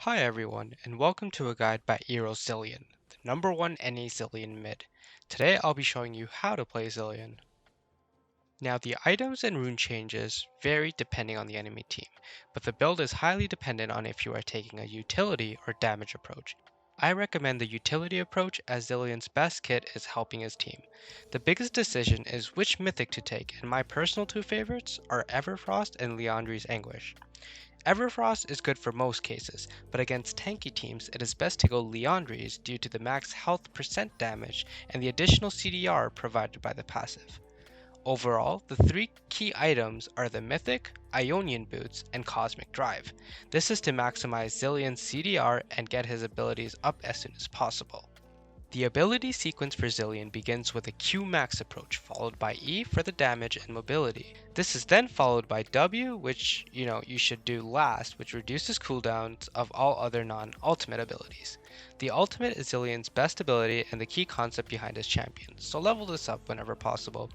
Hi everyone, and welcome to a guide by ErosZilean, the #1 NA Zilean Mid. Today I'll be showing you how to play Zilean. Now the items and rune changes vary depending on the enemy team, but the build is highly dependent on if you are taking a utility or damage approach. I recommend the utility approach as Zilean's best kit is helping his team. The biggest decision is which mythic to take, and my personal two favorites are Everfrost and Liandry's Anguish. Everfrost is good for most cases, but against tanky teams it is best to go Liandry's due to the max health percent damage and the additional CDR provided by the passive. Overall, the three key items are the Mythic, Ionian Boots, and Cosmic Drive. This is to maximize Zilean's CDR and get his abilities up as soon as possible. The ability sequence for Zilean begins with a Q max approach, followed by E for the damage and mobility. This is then followed by W, which you should do last, which reduces cooldowns of all other non-ultimate abilities. The ultimate is Zilean's best ability and the key concept behind his champion, so level this up whenever possible.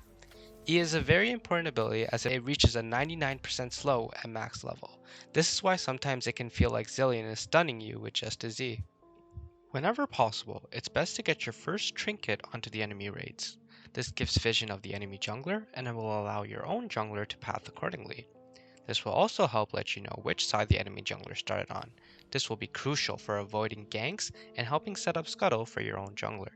E is a very important ability as it reaches a 99% slow at max level. This is why sometimes it can feel like Zilean is stunning you with just a Z. Whenever possible, it's best to get your first trinket onto the enemy raids. This gives vision of the enemy jungler and it will allow your own jungler to path accordingly. This will also help let you know which side the enemy jungler started on. This will be crucial for avoiding ganks and helping set up Scuttle for your own jungler.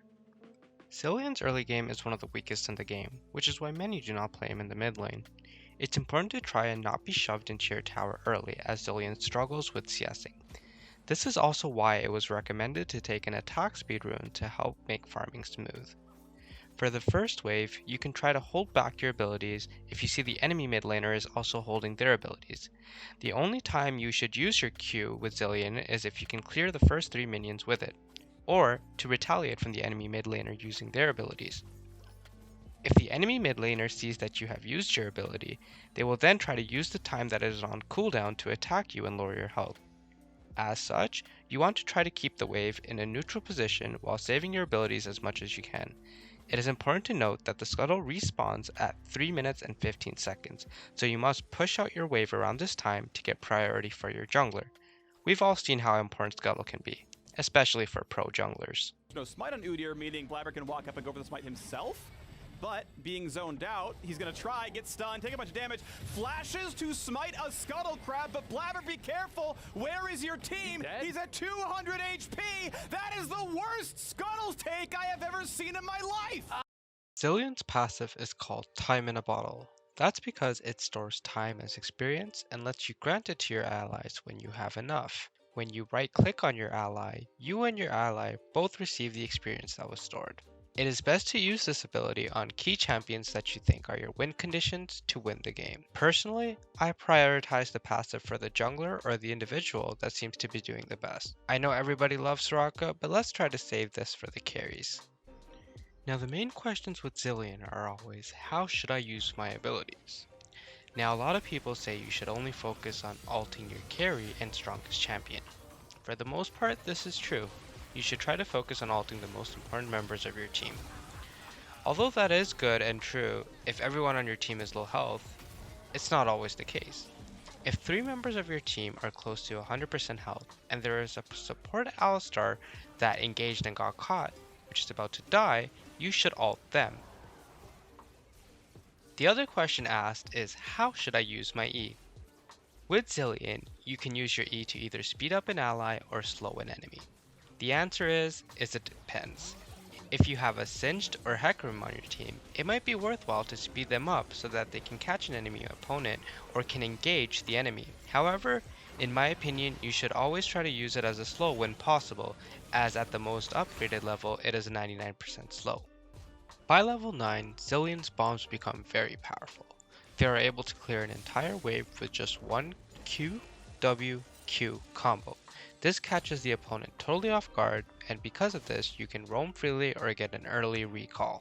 Zilean's early game is one of the weakest in the game, which is why many do not play him in the mid lane. It's important to try and not be shoved into your tower early as Zilean struggles with CSing. This is also why it was recommended to take an attack speed rune to help make farming smooth. For the first wave, you can try to hold back your abilities if you see the enemy mid laner is also holding their abilities. The only time you should use your Q with Zilean is if you can clear the first 3 minions with it, or to retaliate from the enemy mid laner using their abilities. If the enemy mid laner sees that you have used your ability, they will then try to use the time that it is on cooldown to attack you and lower your health. As such, you want to try to keep the wave in a neutral position while saving your abilities as much as you can. It is important to note that the Scuttle respawns at 3 minutes and 15 seconds, so you must push out your wave around this time to get priority for your jungler. We've all seen how important Scuttle can be, especially for pro junglers. No smite on Udyr, meaning Blabber can walk up and go for the smite himself. But being zoned out, he's gonna try, get stunned, take a bunch of damage, flashes to smite a Scuttle Crab, but Blabber, be careful! Where is your team? He's at 200 HP! That is the worst Scuttle take I have ever seen in my life! Zilean's passive is called Time in a Bottle. That's because it stores time as experience and lets you grant it to your allies when you have enough. When you right-click on your ally, you and your ally both receive the experience that was stored. It is best to use this ability on key champions that you think are your win conditions to win the game. Personally, I prioritize the passive for the jungler or the individual that seems to be doing the best. I know everybody loves Soraka, but let's try to save this for the carries. Now the main questions with Zilean are always, how should I use my abilities? Now a lot of people say you should only focus on ulting your carry and strongest champion. For the most part, this is true. You should try to focus on ulting the most important members of your team. Although that is good and true, if everyone on your team is low health, it's not always the case. If 3 members of your team are close to 100% health, and there is a support Alistar that engaged and got caught, which is about to die, you should ult them. The other question asked is, how should I use my E? With Zilean, you can use your E to either speed up an ally or slow an enemy. The answer is it depends. If you have a Singed or Hecarim on your team, it might be worthwhile to speed them up so that they can catch an enemy opponent or can engage the enemy. However, in my opinion, you should always try to use it as a slow when possible, as at the most upgraded level it is a 99% slow. By level 9, Zilean's bombs become very powerful. They are able to clear an entire wave with just one Q, W, Q combo. This catches the opponent totally off guard, and because of this, you can roam freely or get an early recall.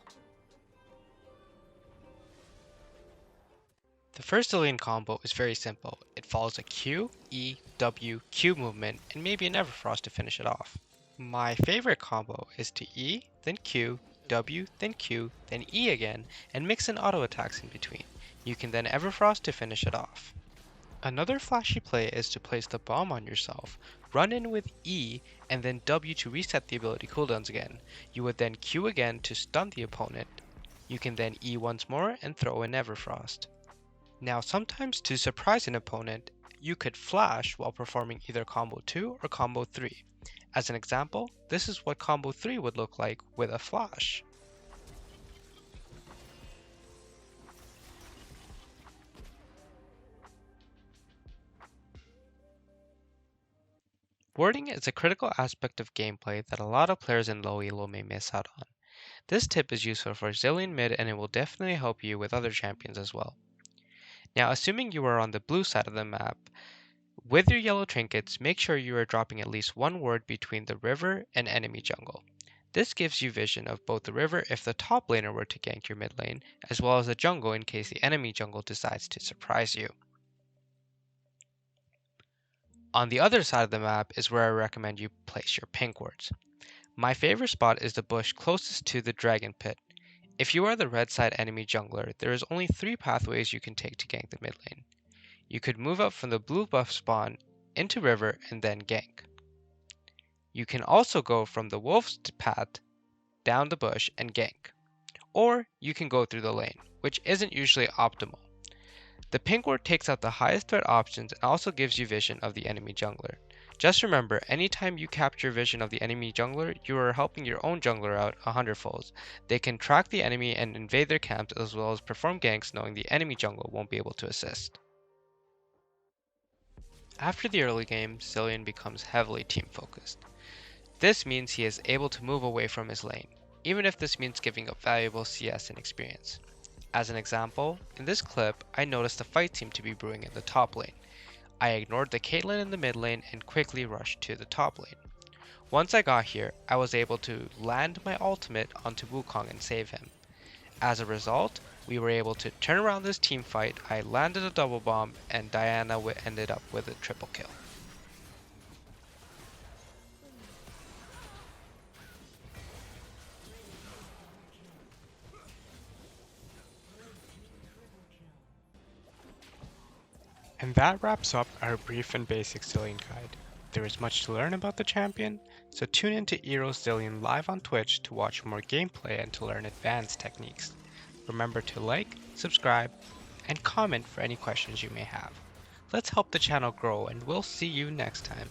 The first Zilean combo is very simple. It follows a Q, E, W, Q movement, and maybe an Everfrost to finish it off. My favorite combo is to E, then Q, W, then Q, then E again, and mix in auto attacks in between. You can then Everfrost to finish it off. Another flashy play is to place the bomb on yourself, run in with E, and then W to reset the ability cooldowns again. You would then Q again to stun the opponent. You can then E once more and throw in Everfrost. Now sometimes to surprise an opponent, you could flash while performing either combo 2 or combo 3. As an example, this is what combo 3 would look like with a flash. Wording is a critical aspect of gameplay that a lot of players in low elo may miss out on. This tip is useful for Zilean Mid and it will definitely help you with other champions as well. Now assuming you are on the blue side of the map, with your yellow trinkets, make sure you are dropping at least one ward between the river and enemy jungle. This gives you vision of both the river if the top laner were to gank your mid lane, as well as the jungle in case the enemy jungle decides to surprise you. On the other side of the map is where I recommend you place your pink wards. My favorite spot is the bush closest to the dragon pit. If you are the red side enemy jungler, there is only 3 pathways you can take to gank the mid lane. You could move up from the blue buff spawn into river and then gank. You can also go from the wolf's path down the bush and gank. Or you can go through the lane, which isn't usually optimal. The pink ward takes out the highest threat options and also gives you vision of the enemy jungler. Just remember, anytime you capture vision of the enemy jungler, you are helping your own jungler out 100-folds. They can track the enemy and invade their camps as well as perform ganks knowing the enemy jungle won't be able to assist. After the early game, Zilean becomes heavily team focused. This means he is able to move away from his lane, even if this means giving up valuable CS and experience. As an example, in this clip, I noticed a fight seemed to be brewing in the top lane. I ignored the Caitlyn in the mid lane and quickly rushed to the top lane. Once I got here, I was able to land my ultimate onto Wukong and save him. As a result, we were able to turn around this team fight, I landed a double bomb, and Diana ended up with a triple kill. And that wraps up our brief and basic Zilean guide. There is much to learn about the champion, so tune in to ErosZilean live on Twitch to watch more gameplay and to learn advanced techniques. Remember to like, subscribe, and comment for any questions you may have. Let's help the channel grow and we'll see you next time.